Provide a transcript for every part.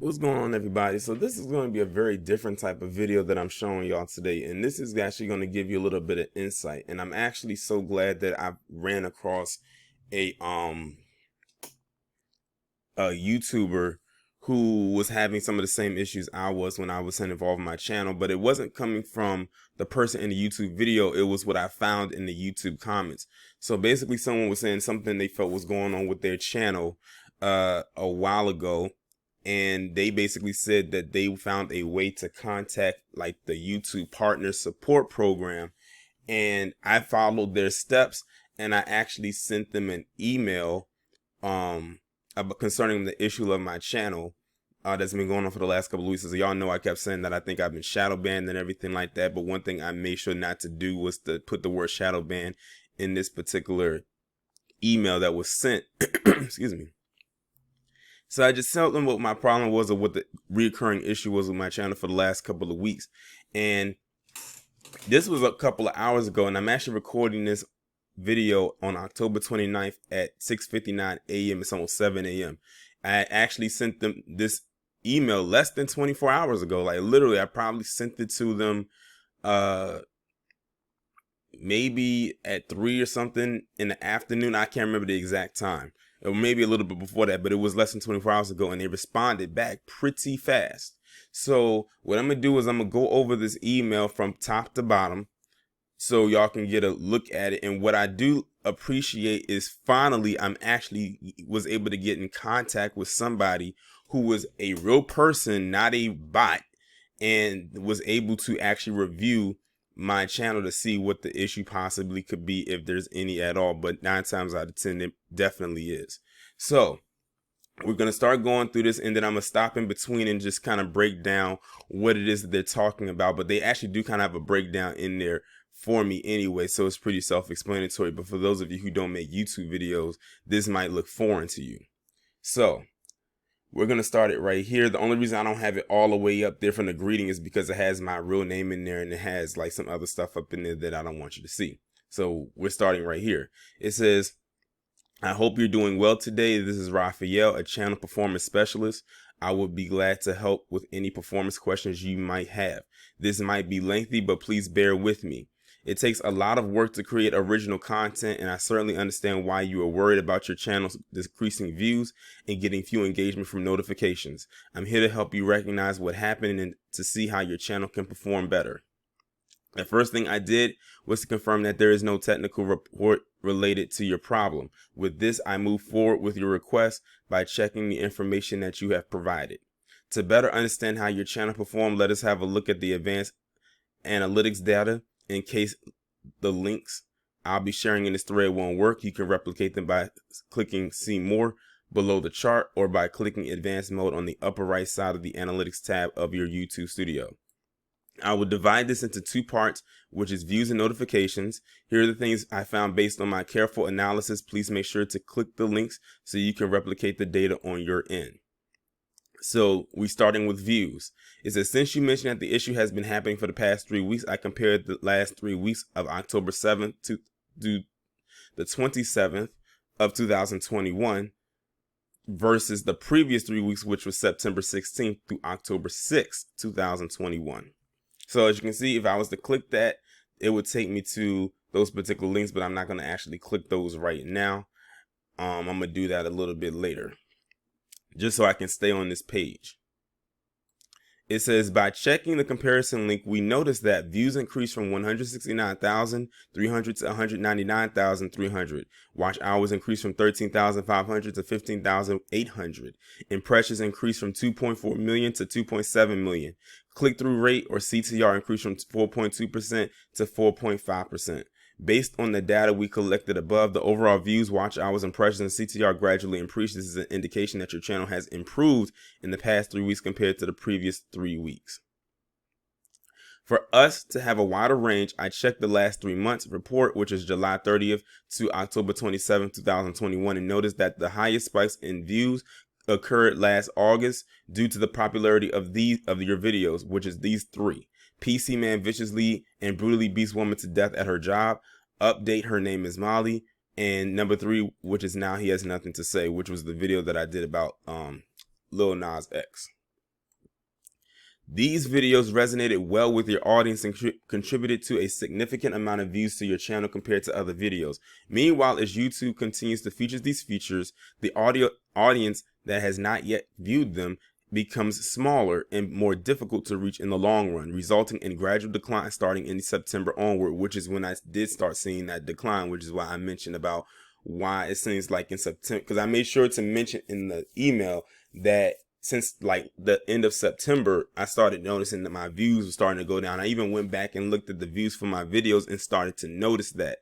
What's going on, everybody? So this is going to be a very different type of video that I'm showing y'all today, and this is actually going to give you a little bit of insight. And I'm actually so glad that I ran across a a YouTuber who was having some of the same issues I was when I was involved in my channel, but it wasn't coming from the person in the YouTube video. It was what I found in the YouTube comments. So basically, someone was saying something they felt was going on with their channel a while ago, and they basically said that they found a way to contact like the YouTube partner support program, and I followed their steps, and I actually sent them an email concerning the issue of my channel that's been going on for the last couple of weeks. As y'all know, I kept saying that I think I've been shadow banned and everything like that, but one thing I made sure not to do was to put the word shadow ban in this particular email that was sent. Excuse me. So I just told them what my problem was, or what the recurring issue was with my channel for the last couple of weeks. And this was a couple of hours ago, and I'm actually recording this video on October 29th at 6:59 a.m. It's almost 7 a.m. I actually sent them this email less than 24 hours ago. Like literally, I probably sent it to them maybe at 3 or something in the afternoon. I can't remember the exact time. Or maybe a little bit before that, but it was less than 24 hours ago, and they responded back pretty fast. So what I'm gonna do is I'm gonna go over this email from top to bottom so y'all can get a look at it. And what I do appreciate is finally I'm actually was able to get in contact with somebody who was a real person, not a bot, and was able to actually review my channel to see what the issue possibly could be, if there's any at all. But 9 times out of 10 it definitely is. So we're going to start going through this, and then I'm going to stop in between and just kind of break down what it is that they're talking about. But they actually do kind of have a breakdown in there for me anyway, so it's pretty self-explanatory. But for those of you who don't make YouTube videos, this might look foreign to you. So we're going to start it right here. The only reason I don't have it all the way up there from the greeting is because it has my real name in there, and it has like some other stuff up in there that I don't want you to see. So we're starting right here. It says, I hope you're doing well today. This is Raphael, a channel performance specialist. I would be glad to help with any performance questions you might have. This might be lengthy, but please bear with me. It takes a lot of work to create original content, and I certainly understand why you are worried about your channel's decreasing views and getting few engagement from notifications. I'm here to help you recognize what happened and to see how your channel can perform better. The first thing I did was to confirm that there is no technical report related to your problem. With this, I move forward with your request by checking the information that you have provided. To better understand how your channel performed, let us have a look at the advanced analytics data. In case the links I'll be sharing in this thread won't work, you can replicate them by clicking See More below the chart, or by clicking Advanced Mode on the upper right side of the Analytics tab of your YouTube studio. I will divide this into 2 parts, which is views and notifications. Here are the things I found based on my careful analysis. Please make sure to click the links so you can replicate the data on your end. So we're starting with views. It says, since you mentioned that the issue has been happening for the past 3 weeks, I compared the last 3 weeks of October 7th to the 27th of 2021 versus the previous 3 weeks, which was September 16th through October 6th, 2021. So as you can see, if I was to click that, it would take me to those particular links, but I'm not going to actually click those right now. I'm going to do that a little bit later, just so I can stay on this page. It says, by checking the comparison link, we noticed that views increased from 169,300 to 199,300. Watch hours increased from 13,500 to 15,800. Impressions increased from 2.4 million to 2.7 million. Click-through rate, or CTR, increased from 4.2% to 4.5%. Based on the data we collected above, the overall views, watch hours, impressions, and CTR gradually increased. This is an indication that your channel has improved in the past 3 weeks compared to the previous 3 weeks. For us to have a wider range, I checked the last 3 months report, which is July 30th to October 27th, 2021, and noticed that the highest spikes in views occurred last August due to the popularity of your videos, which is these 3. PC Man viciously and brutally beats woman to death at her job. Update, her name is Molly. And number 3, which is Now He Has Nothing to Say, which was the video that I did about Lil Nas X. These videos resonated well with your audience and contributed to a significant amount of views to your channel compared to other videos. Meanwhile, as YouTube continues to feature these features, the audience that has not yet viewed them becomes smaller and more difficult to reach in the long run, resulting in gradual decline starting in September onward, which is when I did start seeing that decline, which is why I mentioned about why it seems like in September, because I made sure to mention in the email that since like the end of September, I started noticing that my views were starting to go down. I even went back and looked at the views for my videos and started to notice that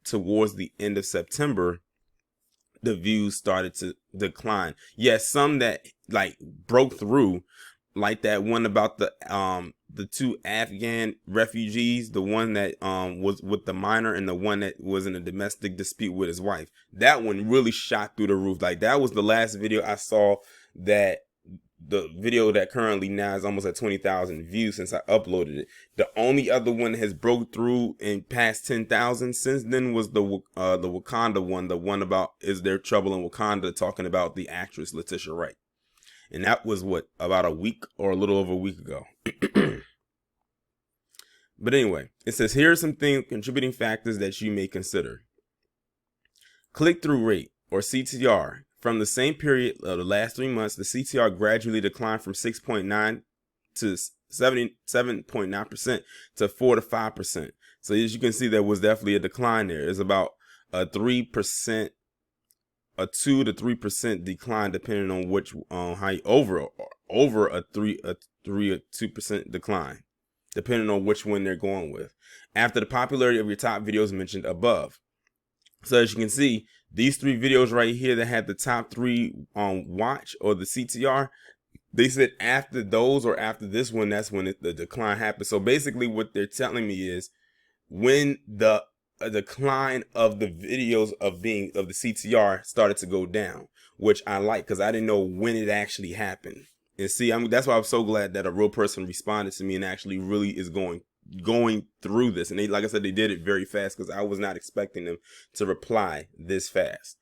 towards the end of September, the views started to decline. Yes, some that like broke through, like that one about the 2 Afghan refugees, the one that was with the minor and the one that was in a domestic dispute with his wife. That one really shot through the roof. Like that was the last video I saw, that the video that currently now is almost at 20,000 views since I uploaded it. The only other one that has broke through and past 10,000 since then was the Wakanda one, the one about is there trouble in Wakanda, talking about the actress Letitia Wright. And that was what, about a week or a little over a week ago. But anyway, it says here are some contributing factors that you may consider. Click-through rate, or CTR. From the same period of the last 3 months, the CTR gradually declined from 6.9 to 77.9% to 4 to 5%. So as you can see, there was definitely a decline there. It's about a 3%, a 2 to 3% decline, depending on which how you over a 3 or 2% decline, depending on which one they're going with, after the popularity of your top videos mentioned above. So as you can see, these 3 videos right here that had the top 3 watch, or the CTR, they said after those or after this one, that's when the decline happened. So basically what they're telling me is when the decline of the videos of the CTR started to go down, which I like, because I didn't know when it actually happened. And see, that's why I'm so glad that a real person responded to me and actually really is going through this. And they, like I said, they did it very fast, because I was not expecting them to reply this fast.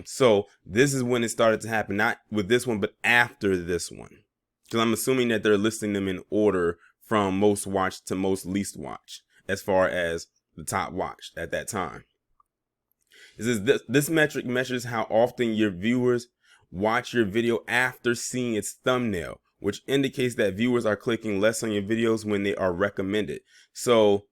So this is when it started to happen, not with this one, but after this one, because I'm assuming that they're listing them in order from most watched to most least watched, as far as the top watched at that time. It says this metric measures how often your viewers watch your video after seeing its thumbnail, which indicates that viewers are clicking less on your videos when they are recommended. So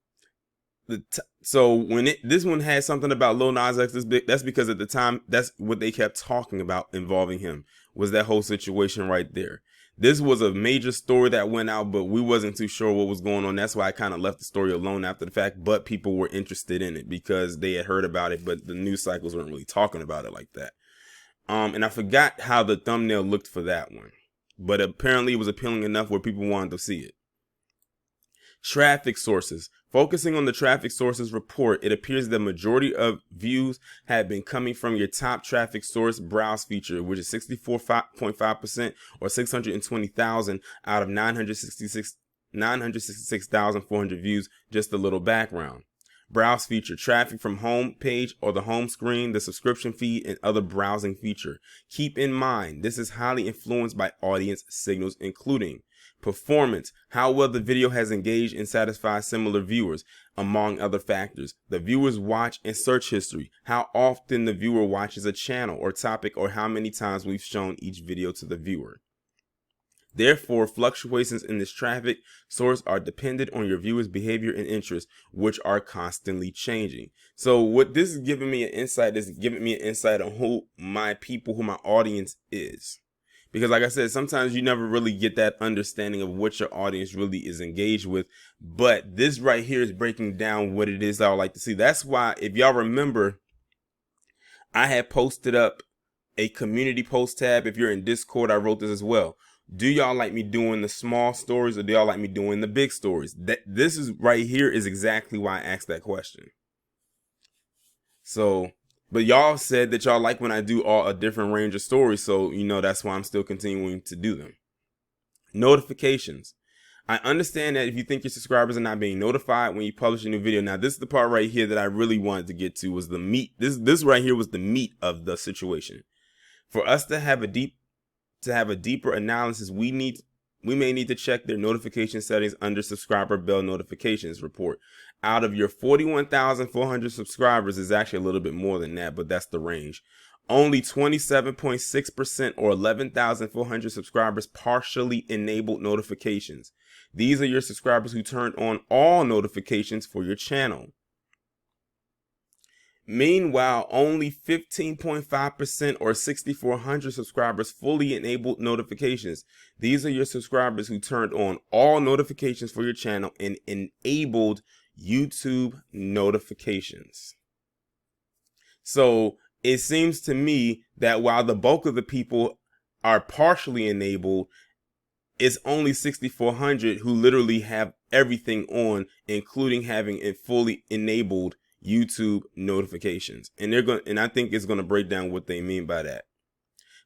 when this one had something about Lil Nas X, that's because at the time, that's what they kept talking about involving him, was that whole situation right there. This was a major story that went out, but we wasn't too sure what was going on. That's why I kind of left the story alone after the fact, but people were interested in it because they had heard about it, but the news cycles weren't really talking about it like that. And I forgot how the thumbnail looked for that one, but apparently it was appealing enough where people wanted to see it. Traffic sources. Focusing on the traffic sources report, it appears the majority of views have been coming from your top traffic source browse feature, which is 64.5%, or 620,000 out of 966,400 views. Just a little background. Browse feature, traffic from home page or the home screen, the subscription feed, and other browsing feature. Keep in mind, this is highly influenced by audience signals, including performance, how well the video has engaged and satisfied similar viewers, among other factors. The viewer's watch and search history, how often the viewer watches a channel or topic, or how many times we've shown each video to the viewer. Therefore, fluctuations in this traffic source are dependent on your viewers' behavior and interests, which are constantly changing. So what this is giving me an insight on who my audience is. Because like I said, sometimes you never really get that understanding of what your audience really is engaged with. But this right here is breaking down what it is I would like to see. That's why, if y'all remember, I had posted up a community post tab. If you're in Discord, I wrote this as well. Do y'all like me doing the small stories, or do y'all like me doing the big stories? This is right here is exactly why I asked that question. So, but y'all said that y'all like when I do a different range of stories. So, that's why I'm still continuing to do them. Notifications. I understand that if you think your subscribers are not being notified when you publish a new video. Now, this is the part right here that I really wanted to get to, was the meat. This right here was the meat of the situation. For us to have a deeper analysis, we need we may need to check their notification settings under subscriber bell notifications report. Out of your 41,400 subscribers, is actually a little bit more than that, but that's the range. Only 27.6% or 11,400 subscribers partially enabled notifications. These are your subscribers who turned on all notifications for your channel. Meanwhile, only 15.5% or 6,400 subscribers fully enabled notifications. These are your subscribers who turned on all notifications for your channel and enabled YouTube notifications. So it seems to me that while the bulk of the people are partially enabled, it's only 6,400 who literally have everything on, including having it fully enabled YouTube notifications. And I think it's going to break down what they mean by that.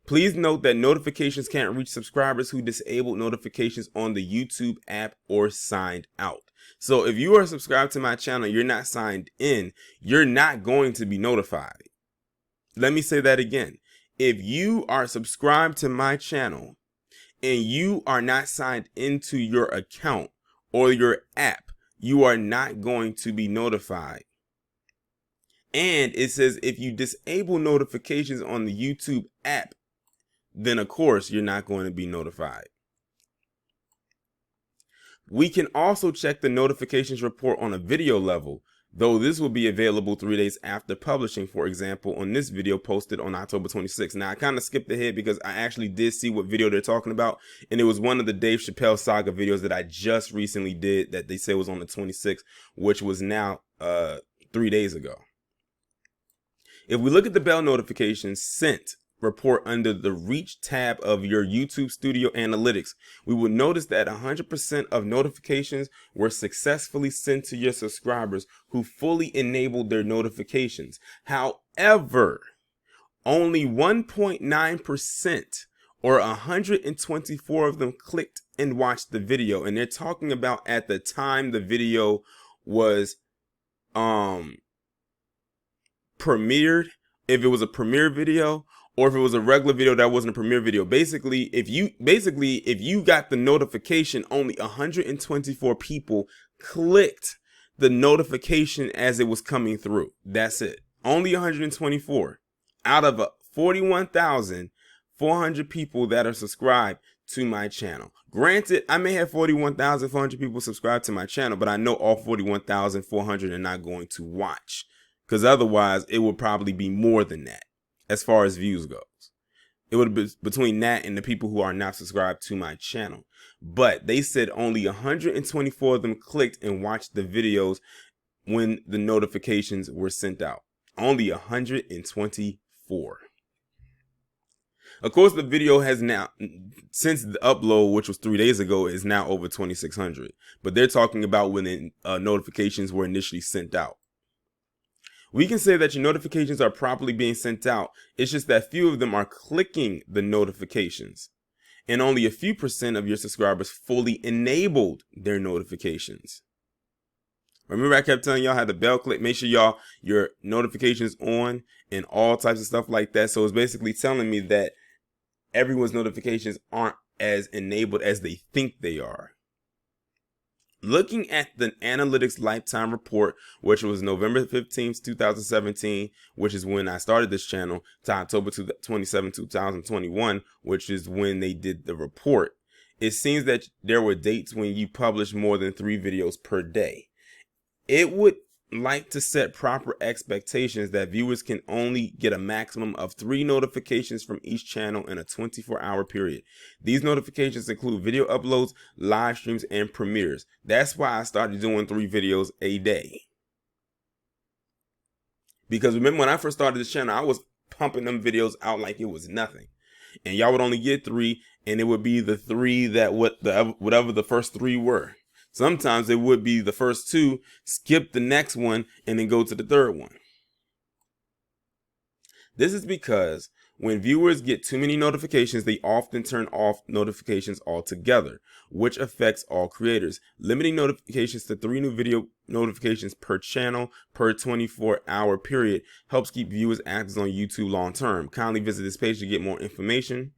Please note that notifications can't reach subscribers who disabled notifications on the YouTube app or signed out. So if you are subscribed to my channel, you're not signed in, you're not going to be notified. Let me say that again. If you are subscribed to my channel and you are not signed into your account or your app, you are not going to be notified. And it says if you disable notifications on the YouTube app, then of course you're not going to be notified. We can also check the notifications report on a video level, though this will be available 3 days after publishing, for example, on this video posted on October 26th. Now, I kind of skipped ahead because I actually did see what video they're talking about, and it was one of the Dave Chappelle saga videos that I just recently did that they say was on the 26th, which was now 3 days ago. If we look at the bell notifications sent report under the Reach tab of your YouTube Studio Analytics, we will notice that 100% of notifications were successfully sent to your subscribers who fully enabled their notifications. However, only 1.9% or 124 of them clicked and watched the video. And they're talking about at the time the video was premiered, if it was a premiere video or if it was a regular video that wasn't a premiere video. Basically, if you got the notification, only 124 people clicked the notification as it was coming through. That's it. Only 124 out of 41,400 people that are subscribed to my channel. Granted, I may have 41,400 people subscribed to my channel, but I know all 41,400 are not going to watch, because otherwise it would probably be more than that as far as views goes. It would be between that and the people who are not subscribed to my channel. But they said only 124 of them clicked and watched the videos when the notifications were sent out. Only 124. Of course, the video has now, since the upload, which was 3 days ago, is now over 2,600. But they're talking about when the notifications were initially sent out. We can say that your notifications are properly being sent out. It's just that few of them are clicking the notifications. And only a few % of your subscribers fully enabled their notifications. Remember, I kept telling y'all how the bell click, make sure your notifications on and all types of stuff like that. So it's basically telling me that everyone's notifications aren't as enabled as they think they are. Looking at the analytics lifetime report, which was November 15th, 2017, which is when I started this channel, to October 27, 2021, which is when they did the report, it seems that there were dates when you published more than 3 videos per day. It would like to set proper expectations that viewers can only get a maximum of 3 notifications from each channel in a 24-hour period. These notifications include video uploads, live streams, and premieres. That's why I started doing 3 videos a day. Because remember, when I first started this channel, I was pumping them videos out like it was nothing. And y'all would only get 3, and it would be the 3 that whatever the first 3 were. Sometimes it would be the first 2, skip the next one, and then go to the third one. This is because when viewers get too many notifications, they often turn off notifications altogether, which affects all creators. Limiting notifications to 3 new video notifications per channel per 24-hour period helps keep viewers active on YouTube long term. Kindly visit this page to get more information.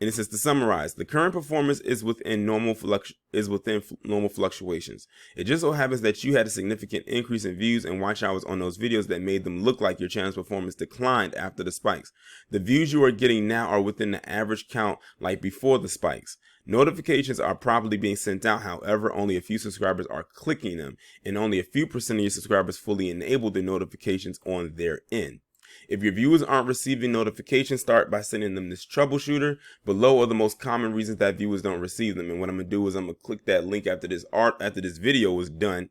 And it says, to summarize, the current performance is within normal fluctuations. It just so happens that you had a significant increase in views and watch hours on those videos that made them look like your channel's performance declined after the spikes. The views you are getting now are within the average count like before the spikes. Notifications are properly being sent out, however, only a few subscribers are clicking them, and only a few percent of your subscribers fully enable the notifications on their end. If your viewers aren't receiving notifications, start by sending them this troubleshooter. Below are the most common reasons that viewers don't receive them. And what I'm gonna do is I'm gonna click that link after this video is done,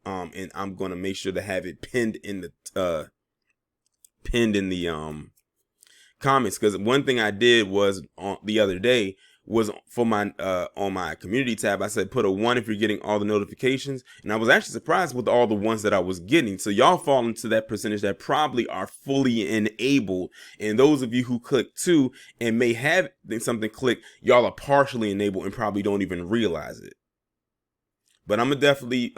and I'm gonna make sure to have it pinned in the comments. Because one thing I did was the other day was for my on my community tab, I said put a 1 if you're getting all the notifications, and I was actually surprised with all the ones that I was getting. So y'all fall into that percentage that probably are fully enabled, and those of you who click 2 and may have something click, y'all are partially enabled and probably don't even realize it. But I'm gonna definitely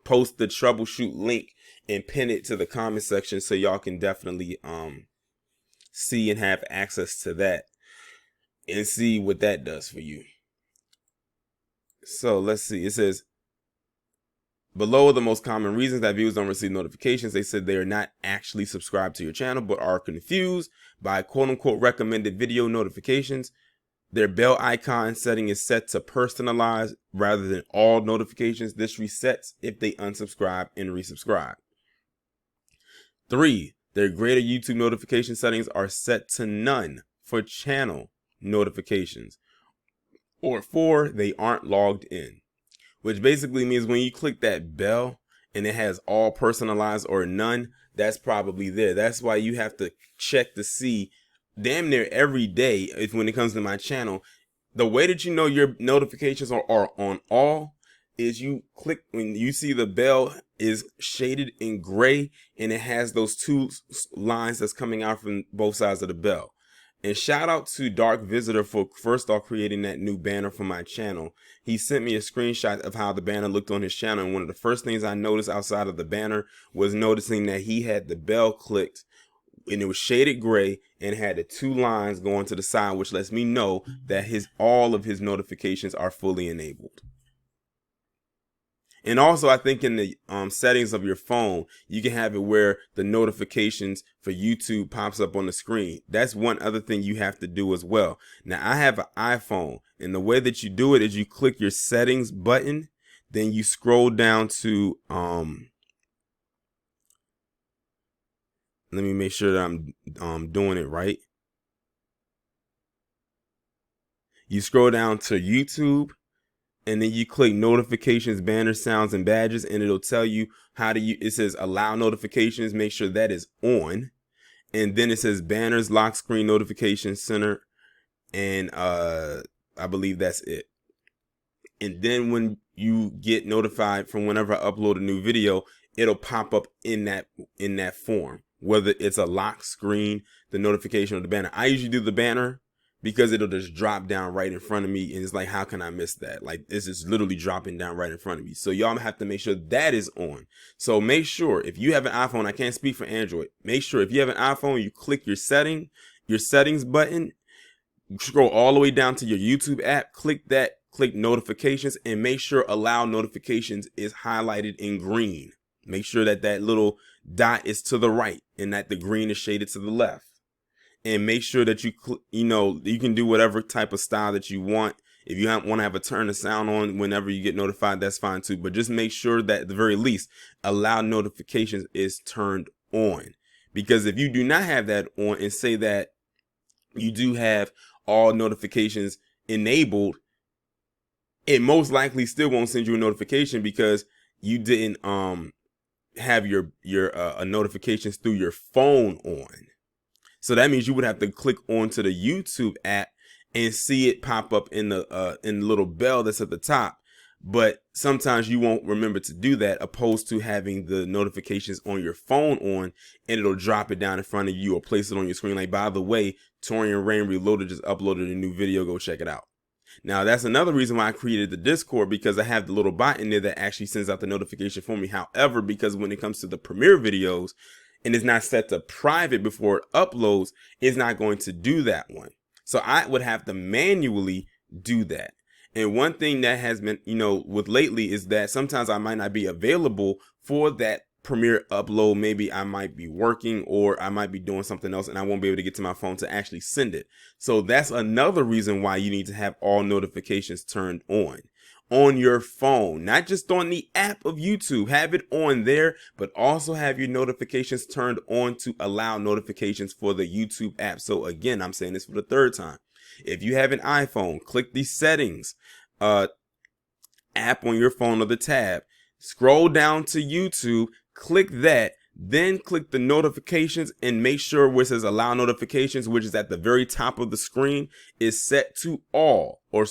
post the troubleshoot link and pin it to the comment section so y'all can definitely see and have access to that and see what that does for you. So let's see. It says below are the most common reasons that viewers don't receive notifications. They said they are not actually subscribed to your channel but are confused by quote unquote recommended video notifications. Their bell icon setting is set to personalize rather than all notifications. This resets if they unsubscribe and resubscribe. 3, their greater YouTube notification settings are set to none for channel notifications. Or 4, they aren't logged in, which basically means when you click that bell and it has all personalized or none, that's probably there. That's why you have to check to see damn near every day when it comes to my channel. The way that you know your notifications are on all is you click when you see the bell is shaded in gray and it has those 2 lines that's coming out from both sides of the bell. And shout out to Dark Visitor for first off creating that new banner for my channel. He sent me a screenshot of how the banner looked on his channel, and one of the first things I noticed outside of the banner was noticing that he had the bell clicked and it was shaded gray and had the 2 lines going to the side, which lets me know that all of his notifications are fully enabled. And also, I think in the settings of your phone, you can have it where the notifications for YouTube pops up on the screen. That's one other thing you have to do as well. Now, I have an iPhone, and the way that you do it is you click your settings button, then you scroll down to, let me make sure that I'm doing it right. You scroll down to YouTube, and then you click notifications, banners, sounds, and badges, and it'll tell you how to use. It says allow notifications, make sure that is on, and then it says banners, lock screen, notification center, and I believe that's it. And then when you get notified from whenever I upload a new video, it'll pop up in that form, whether it's a lock screen, the notification, or the banner. I usually do the banner, because it'll just drop down right in front of me, and it's like, how can I miss that? Like, this is literally dropping down right in front of me. So y'all have to make sure that is on. So make sure if you have an iPhone, I can't speak for Android. Make sure if you have an iPhone, you click your settings button, scroll all the way down to your YouTube app, click that, click notifications, and make sure allow notifications is highlighted in green. Make sure that that little dot is to the right and that the green is shaded to the left. And make sure that you can do whatever type of style that you want. If you want to have a turn the sound on whenever you get notified, that's fine too. But just make sure that at the very least, allow notifications is turned on. Because if you do not have that on and say that you do have all notifications enabled, it most likely still won't send you a notification because you didn't have your notifications through your phone on. So that means you would have to click onto the YouTube app and see it pop up in the little bell that's at the top. But sometimes you won't remember to do that, opposed to having the notifications on your phone on, and it'll drop it down in front of you or place it on your screen. Like, by the way, Taurean Rain Reloaded just uploaded a new video. Go check it out. Now, that's another reason why I created the Discord, because I have the little bot in there that actually sends out the notification for me. However, because when it comes to the premiere videos, and it's not set to private before it uploads, it's not going to do that one. So I would have to manually do that. And one thing that has been, with lately is that sometimes I might not be available for that Premiere upload. Maybe I might be working or I might be doing something else and I won't be able to get to my phone to actually send it. So that's another reason why you need to have all notifications turned on your phone, not just on the app of YouTube. Have it on there, but also have your notifications turned on to allow notifications for the YouTube app. So again, I'm saying this for the third time. If you have an iPhone, click the settings app on your phone or the tab, scroll down to YouTube, click that, then click the notifications and make sure where it says allow notifications, which is at the very top of the screen, is set to all, or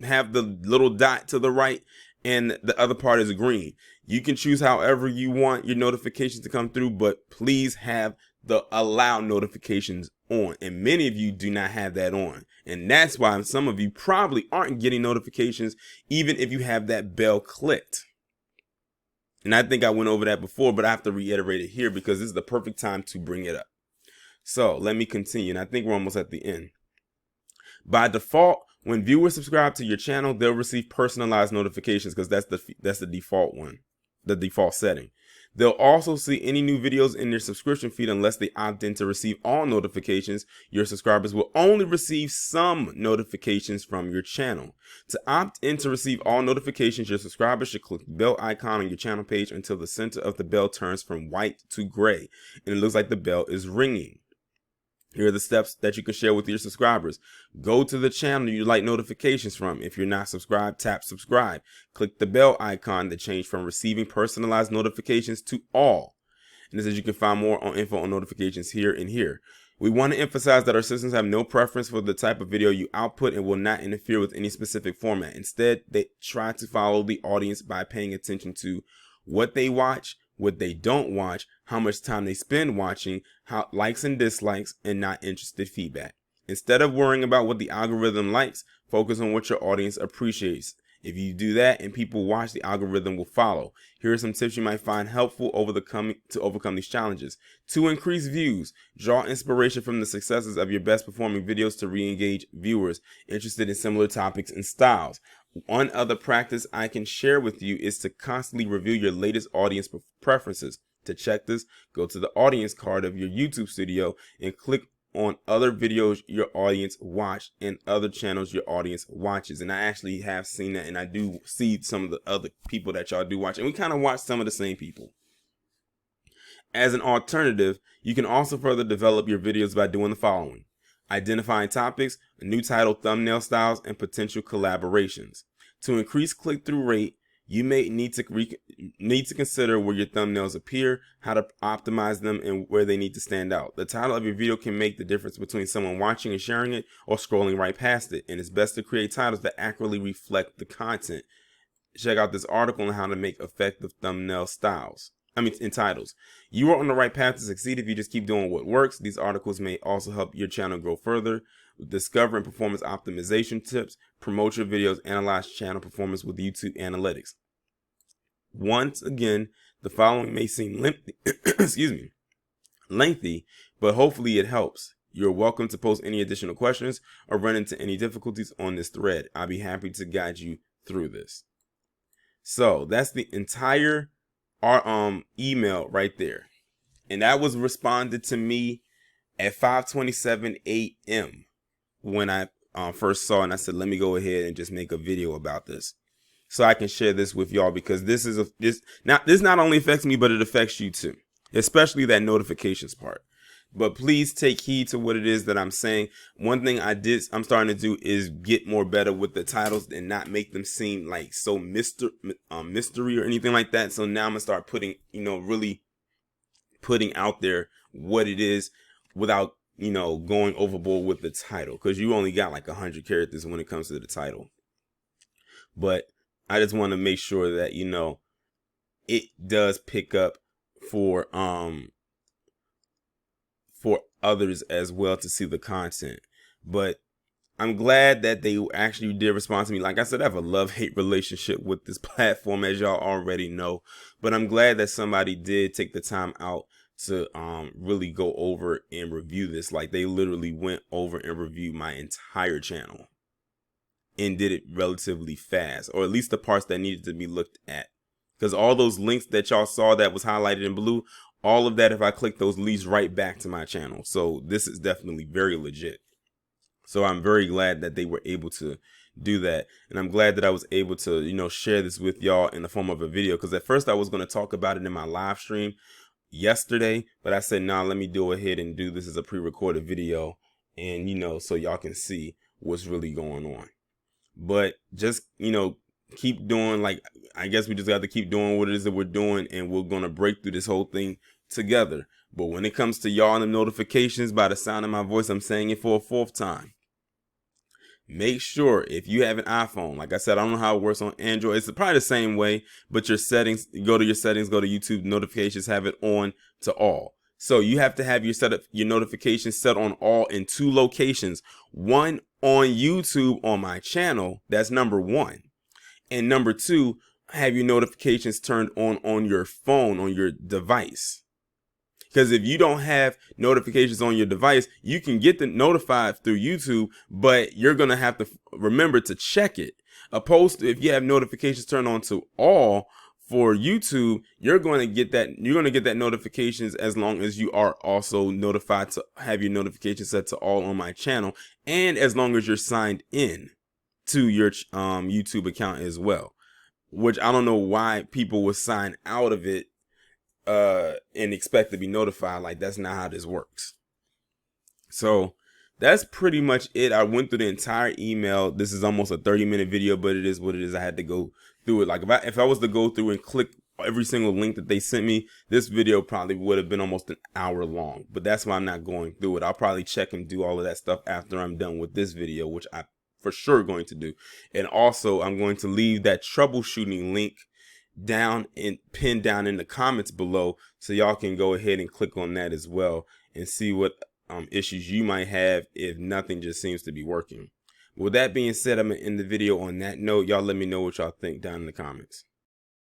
have the little dot to the right and the other part is green. You can choose however you want your notifications to come through, but please have the allow notifications on. And many of you do not have that on. And that's why some of you probably aren't getting notifications even if you have that bell clicked. And I think I went over that before, but I have to reiterate it here because this is the perfect time to bring it up. So let me continue. And I think we're almost at the end. By default, when viewers subscribe to your channel, they'll receive personalized notifications because that's the default one, the default setting. They'll also see any new videos in their subscription feed unless they opt in to receive all notifications. Your subscribers will only receive some notifications from your channel. To opt in to receive all notifications, your subscribers should click the bell icon on your channel page until the center of the bell turns from white to gray and it looks like the bell is ringing. Here are the steps that you can share with your subscribers. Go to the channel you like notifications from. If you're not subscribed, tap subscribe. Click the bell icon to change from receiving personalized notifications to all. And this is, you can find more on info on notifications here and here. We want to emphasize that our systems have no preference for the type of video you output and will not interfere with any specific format. Instead, they try to follow the audience by paying attention to what they watch, what they don't watch, how much time they spend watching, how likes and dislikes, and not interested feedback. Instead of worrying about what the algorithm likes, focus on what your audience appreciates. If you do that and people watch, the algorithm will follow. Here are some tips you might find helpful to overcome these challenges. To increase views, draw inspiration from the successes of your best performing videos to re-engage viewers interested in similar topics and styles. One other practice I can share with you is to constantly review your latest audience preferences. To check this, go to the audience card of your YouTube studio and click on other videos your audience watch and other channels your audience watches. And I actually have seen that, and I do see some of the other people that y'all do watch, and we kind of watch some of the same people. As an alternative, you can also further develop your videos by doing the following: identifying topics, a new title, thumbnail styles, and potential collaborations. To increase click-through rate, you may need to consider where your thumbnails appear, how to optimize them, and where they need to stand out. The title of your video can make the difference between someone watching and sharing it or scrolling right past it, and it's best to create titles that accurately reflect the content. Check out this article on how to make effective thumbnail in titles. You are on the right path to succeed if you just keep doing what works. These articles may also help your channel grow further. Discover and performance optimization tips, promote your videos, analyze channel performance with YouTube Analytics. Once again, the following may seem lengthy, but hopefully it helps. You're welcome to post any additional questions or run into any difficulties on this thread. I'll be happy to guide you through this. So that's the entire email right there. And that was responded to me at 5:27 a.m. when I first saw it, and I said, let me go ahead and just make a video about this so I can share this with y'all, because this not only affects me, but it affects you too, especially that notifications part. But please take heed to what it is that I'm saying. One thing I'm starting to do is get more better with the titles and not make them seem like so mystery or anything like that. So now I'm gonna start putting, really putting out there what it is without, going overboard with the title, because you only got like 100 characters when it comes to the title. But I just want to make sure that, it does pick up for others as well to see the content. But I'm glad that they actually did respond to me. Like I said, I have a love-hate relationship with this platform, as y'all already know. But I'm glad that somebody did take the time out to really go over and review this. Like, they literally went over and reviewed my entire channel and did it relatively fast, or at least the parts that needed to be looked at. Because all those links that y'all saw that was highlighted in blue, all of that, if I click those, leads right back to my channel. So this is definitely very legit. So I'm very glad that they were able to do that. And I'm glad that I was able to, you know, share this with y'all in the form of a video. Because at first I was going to talk about it in my live stream yesterday, but I said, nah, let me go ahead and do this as a pre-recorded video. And, you know, so y'all can see what's really going on. But just, you know, keep doing, like, I guess we just got to keep doing what it is that we're doing, and we're going to break through this whole thing together. But when it comes to y'all and the notifications, by the sound of my voice, I'm saying it for a fourth time. Make sure if you have an iPhone, like I said, I don't know how it works on Android. It's probably the same way, but your settings, go to your settings, go to YouTube notifications, have it on to all. So you have to have your notifications set on all in 2 locations. One on YouTube on my channel, that's number 1. And number 2, have your notifications turned on your phone, on your device. Because if you don't have notifications on your device, you can get notified through YouTube, but you're going to have to remember to check it. Opposed to if you have notifications turned on to all for YouTube, you're going to get that notifications as long as you are also notified to have your notifications set to all on my channel, and as long as you're signed in to your YouTube account as well. Which I don't know why people would sign out of it and expect to be notified. Like, that's not how this works. So that's pretty much it. I went through the entire email. This is almost a 30-minute video, but it is what it is. I had to go through it. Like, if I was to go through and click every single link that they sent me, this video probably would have been almost an hour long. But that's why I'm not going through it. I'll probably check and do all of that stuff after I'm done with this video, which I for sure going to do. And also, I'm going to leave that troubleshooting link down and pinned down in the comments below, so y'all can go ahead and click on that as well and see what issues you might have if nothing just seems to be working. With that being said, I'm gonna end the video on that note. Y'all let me know what y'all think down in the comments.